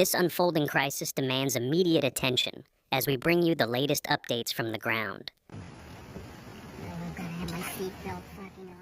This unfolding crisis demands immediate attention as we bring you the latest updates from the ground.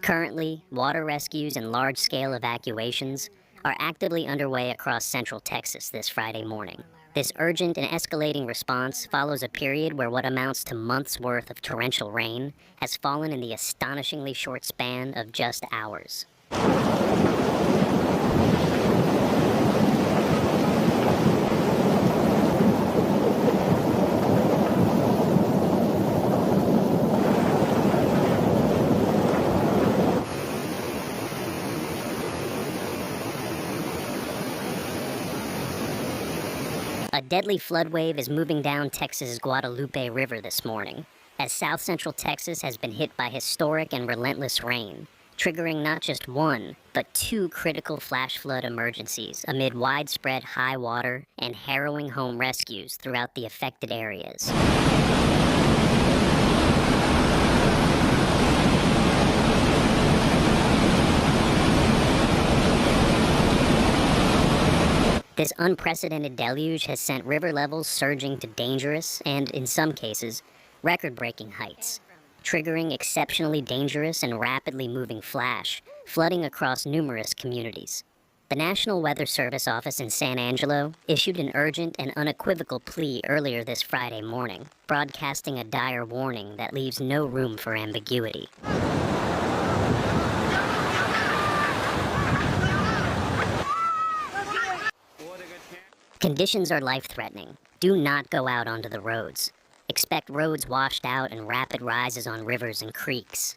Currently, water rescues and large-scale evacuations are actively underway across central Texas this Friday morning. This urgent and escalating response follows a period where what amounts to months' worth of torrential rain has fallen in the astonishingly short span of just hours. A deadly flood wave is moving down Texas's Guadalupe River this morning, as South Central Texas has been hit by historic and relentless rain, triggering not just one, but two critical flash flood emergencies amid widespread high water and harrowing home rescues throughout the affected areas. This unprecedented deluge has sent river levels surging to dangerous and, in some cases, record-breaking heights, triggering exceptionally dangerous and rapidly moving flash, flooding across numerous communities. The National Weather Service office in San Angelo issued an urgent and unequivocal plea earlier this Friday morning, broadcasting a dire warning that leaves no room for ambiguity. Conditions are life-threatening. Do not go out onto the roads. Expect roads washed out and rapid rises on rivers and creeks.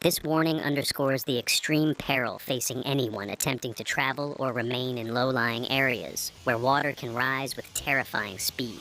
This warning underscores the extreme peril facing anyone attempting to travel or remain in low-lying areas, where water can rise with terrifying speed.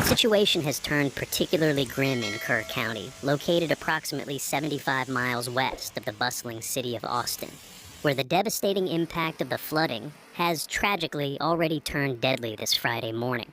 The situation has turned particularly grim in Kerr County, located approximately 75 miles west of the bustling city of Austin, where the devastating impact of the flooding has tragically already turned deadly this Friday morning.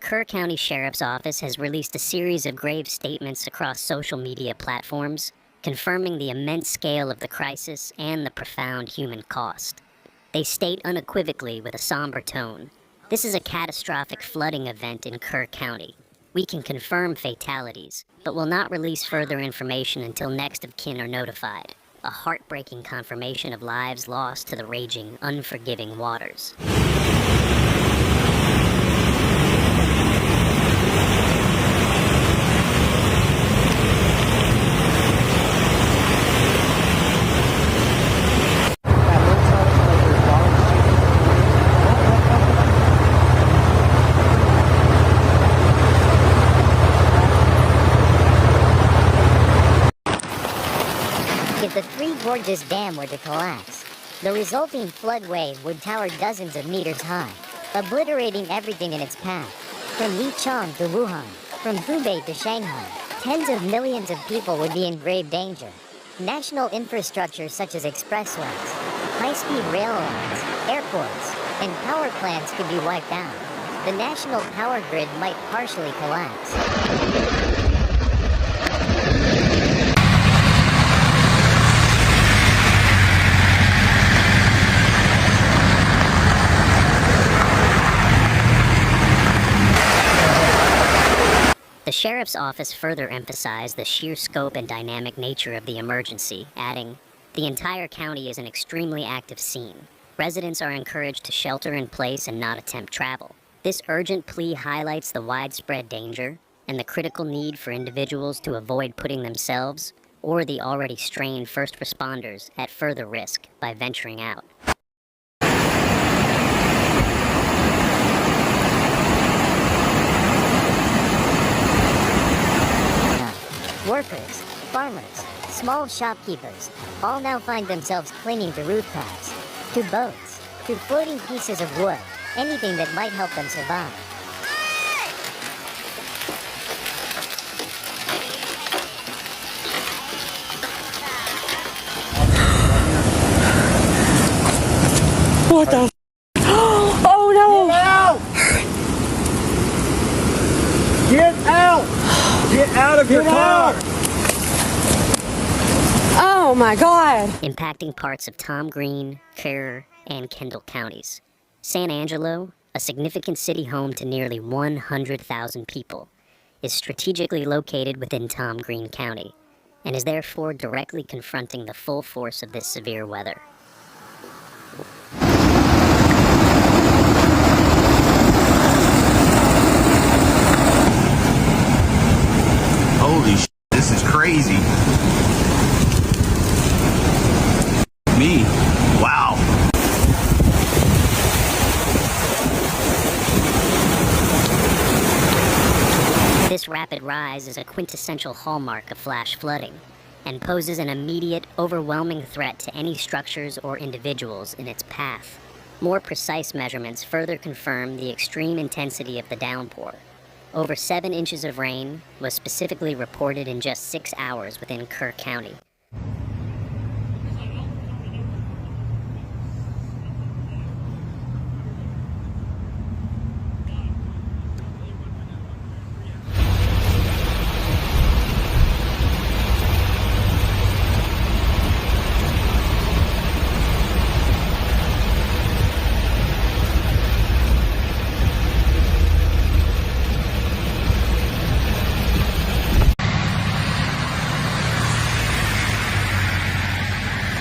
Kerr County Sheriff's Office has released a series of grave statements across social media platforms, confirming the immense scale of the crisis and the profound human cost. They state unequivocally with a somber tone, "This is a catastrophic flooding event in Kerr County. We can confirm fatalities, but will not release further information until next of kin are notified. A heartbreaking confirmation of lives lost to the raging, unforgiving waters." If the Three Gorges Dam were to collapse, the resulting flood wave would tower dozens of meters high, obliterating everything in its path, from Lichang to Wuhan, from Hubei to Shanghai. Tens of millions of people would be in grave danger. National infrastructure such as expressways, high-speed rail lines, airports, and power plants could be wiped out. The national power grid might partially collapse. The Sheriff's Office further emphasized the sheer scope and dynamic nature of the emergency, adding, "The entire county is an extremely active scene. Residents are encouraged to shelter in place and not attempt travel. This urgent plea highlights the widespread danger and the critical need for individuals to avoid putting themselves or the already strained first responders at further risk by venturing out." Workers, farmers, Small shopkeepers all now find themselves clinging to rooftops, to boats, to floating pieces of wood, anything that might help them survive. What the f? Oh no! Get out! Get out of your car! Oh my god! Impacting parts of Tom Green, Kerr, and Kendall counties. San Angelo, a significant city home to nearly 100,000 people, is strategically located within Tom Green County, and is therefore directly confronting the full force of this severe weather. Holy sh**, this is crazy. Me? Wow. This rapid rise is a quintessential hallmark of flash flooding, and poses an immediate, overwhelming threat to any structures or individuals in its path. More precise measurements further confirm the extreme intensity of the downpour. Over 7 inches of rain was specifically reported in just 6 hours within Kerr County.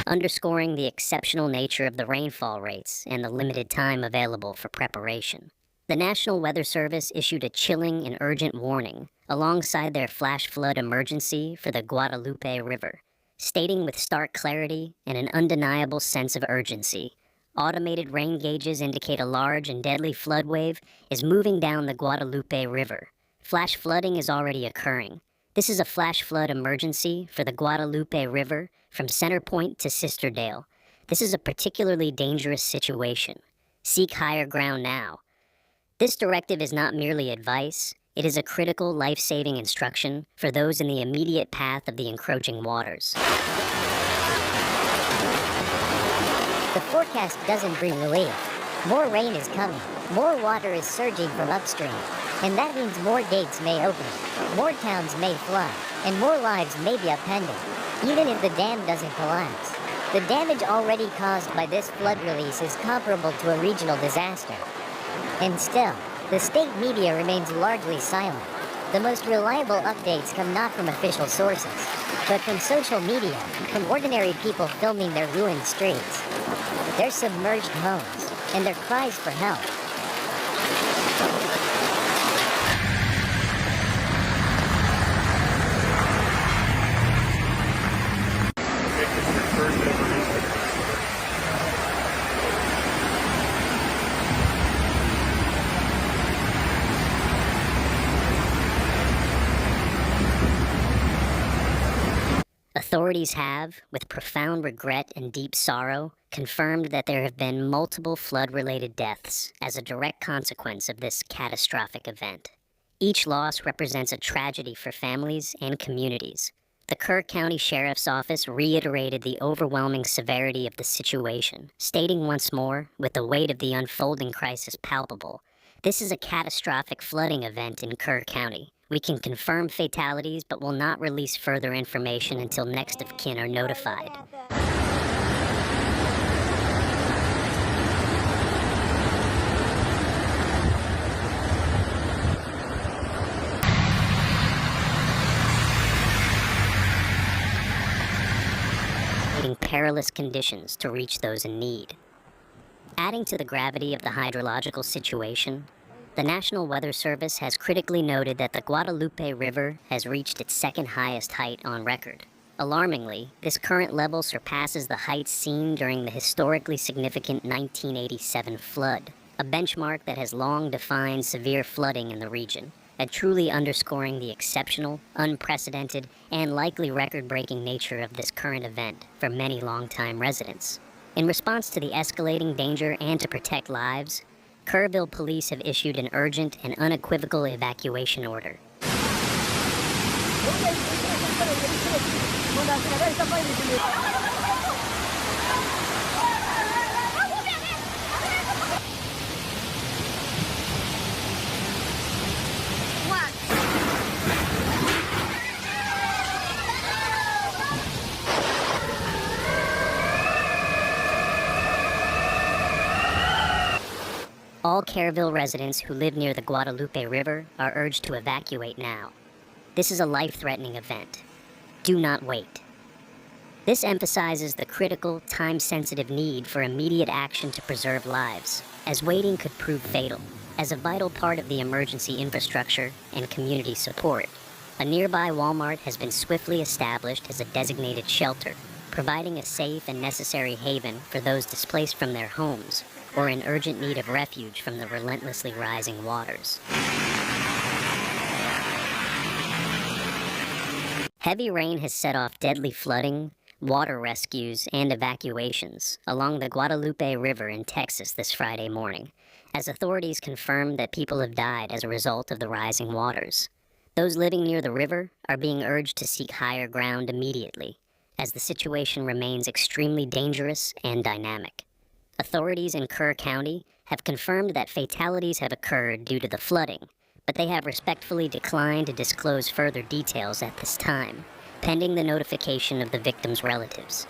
Underscoring the exceptional nature of the rainfall rates and the limited time available for preparation. The National Weather Service issued a chilling and urgent warning alongside their flash flood emergency for the Guadalupe River, stating with stark clarity and an undeniable sense of urgency, automated rain gauges indicate a large and deadly flood wave is moving down the Guadalupe River. Flash flooding is already occurring. This is a flash flood emergency for the Guadalupe River from Center Point to Sisterdale. This is a particularly dangerous situation. Seek higher ground now. This directive is not merely advice, it is a critical life-saving instruction for those in the immediate path of the encroaching waters. The forecast doesn't bring relief. More rain is coming, more water is surging from upstream, and that means more gates may open, more towns may flood, and more lives may be upended, even if the dam doesn't collapse. The damage already caused by this flood release is comparable to a regional disaster. And still, the state media remains largely silent. The most reliable updates come not from official sources, but from social media, from ordinary people filming their ruined streets, their submerged homes, and their cries for help. Authorities have, with profound regret and deep sorrow, confirmed that there have been multiple flood-related deaths as a direct consequence of this catastrophic event. Each loss represents a tragedy for families and communities. The Kerr County Sheriff's Office reiterated the overwhelming severity of the situation, stating once more, with the weight of the unfolding crisis palpable, this is a catastrophic flooding event in Kerr County. We can confirm fatalities, but will not release further information until next of kin are notified. In perilous conditions to reach those in need. Adding to the gravity of the hydrological situation, the National Weather Service has critically noted that the Guadalupe River has reached its second highest height on record. Alarmingly, this current level surpasses the heights seen during the historically significant 1987 flood, a benchmark that has long defined severe flooding in the region. at truly underscoring the exceptional, unprecedented, and likely record-breaking nature of this current event for many longtime residents. In response to the escalating danger and to protect lives, Kerrville police have issued an urgent and unequivocal evacuation order. All Kerrville residents who live near the Guadalupe River are urged to evacuate now. This is a life-threatening event. Do not wait. This emphasizes the critical, time-sensitive need for immediate action to preserve lives, as waiting could prove fatal. As a vital part of the emergency infrastructure and community support, a nearby Walmart has been swiftly established as a designated shelter, providing a safe and necessary haven for those displaced from their homes or in urgent need of refuge from the relentlessly rising waters. Heavy rain has set off deadly flooding, water rescues, and evacuations along the Guadalupe River in Texas this Friday morning, as authorities confirmed that people have died as a result of the rising waters. Those living near the river are being urged to seek higher ground immediately, as the situation remains extremely dangerous and dynamic. Authorities in Kerr County have confirmed that fatalities have occurred due to the flooding, but they have respectfully declined to disclose further details at this time, pending the notification of the victims' relatives.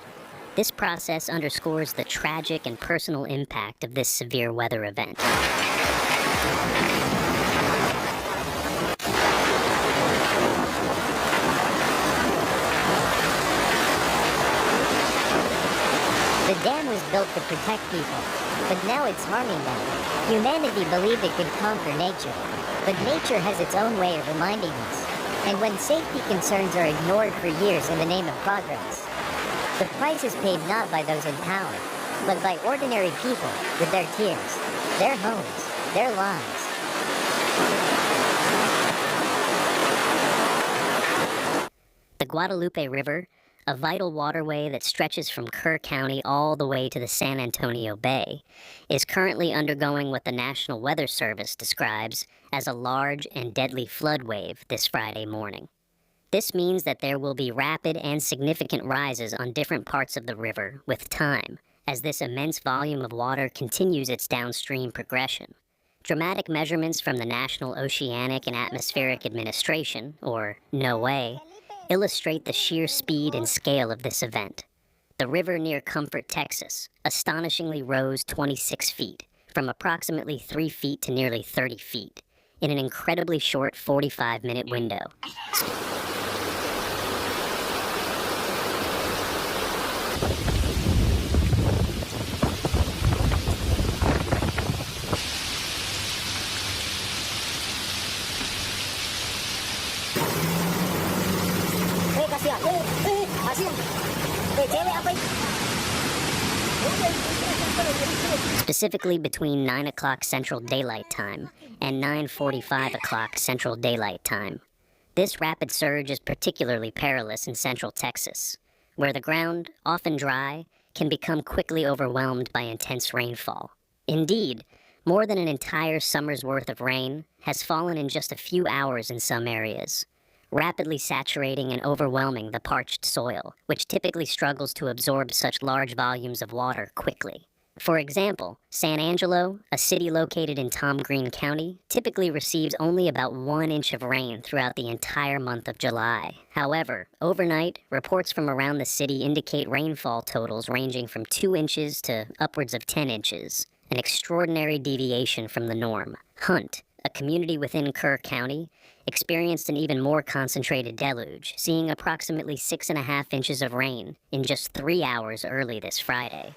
This process underscores the tragic and personal impact of this severe weather event. The dam was built to protect people, but now it's harming them. Humanity believed it could conquer nature, but nature has its own way of reminding us. And when safety concerns are ignored for years in the name of progress, the price is paid not by those in power, but by ordinary people with their tears, their homes, their lives. The Guadalupe River, a vital waterway that stretches from Kerr County all the way to the San Antonio Bay, is currently undergoing what the National Weather Service describes as a large and deadly flood wave this Friday morning. This means that there will be rapid and significant rises on different parts of the river with time, as this immense volume of water continues its downstream progression. Dramatic measurements from the National Oceanic and Atmospheric Administration, or NOAA, illustrate the sheer speed and scale of this event. The river near Comfort, Texas, astonishingly rose 26 feet, from approximately 3 feet to nearly 30 feet, in an incredibly short 45-minute window. Specifically between 9 o'clock Central Daylight Time and 9:45 o'clock Central Daylight Time. This rapid surge is particularly perilous in central Texas, where the ground, often dry, can become quickly overwhelmed by intense rainfall. Indeed, more than an entire summer's worth of rain has fallen in just a few hours in some areas, rapidly saturating and overwhelming the parched soil, which typically struggles to absorb such large volumes of water quickly. For example, San Angelo, a city located in Tom Green County, typically receives only about 1 inch of rain throughout the entire month of July. However, overnight, reports from around the city indicate rainfall totals ranging from 2 inches to upwards of 10 inches, an extraordinary deviation from the norm. Hunt, a community within Kerr County, experienced an even more concentrated deluge, seeing approximately 6.5 inches of rain in just 3 hours early this Friday.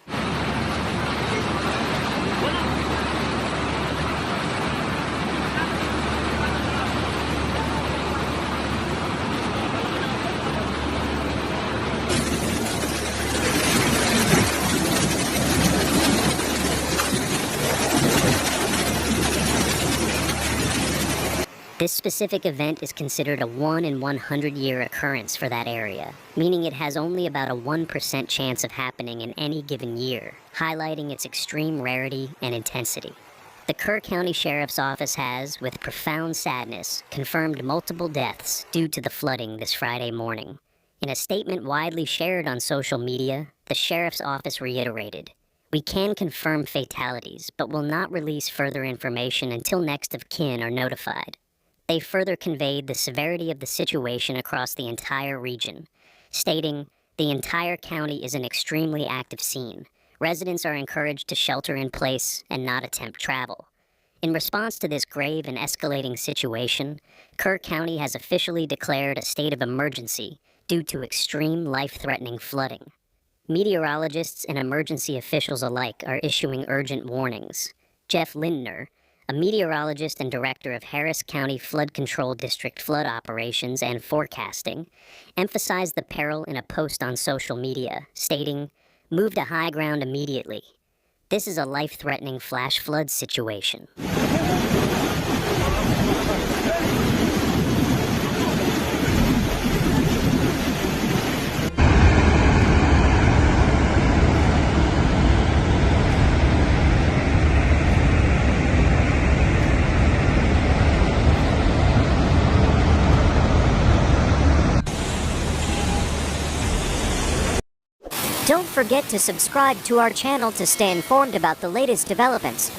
This specific event is considered a 1 in 100 year occurrence for that area, meaning it has only about a 1% chance of happening in any given year, highlighting its extreme rarity and intensity. The Kerr County Sheriff's Office has, with profound sadness, confirmed multiple deaths due to the flooding this Friday morning. In a statement widely shared on social media, the Sheriff's Office reiterated, "We can confirm fatalities, but will not release further information until next of kin are notified." They further conveyed the severity of the situation across the entire region, stating, "The entire county is an extremely active scene. Residents are encouraged to shelter in place and not attempt travel." In response to this grave and escalating situation, Kerr County has officially declared a state of emergency due to extreme life-threatening flooding. Meteorologists and emergency officials alike are issuing urgent warnings. Jeff Lindner, a meteorologist and director of Harris County Flood Control District flood operations and forecasting, emphasized the peril in a post on social media, stating, "Move to high ground immediately. This is a life-threatening flash flood situation." Don't forget to subscribe to our channel to stay informed about the latest developments.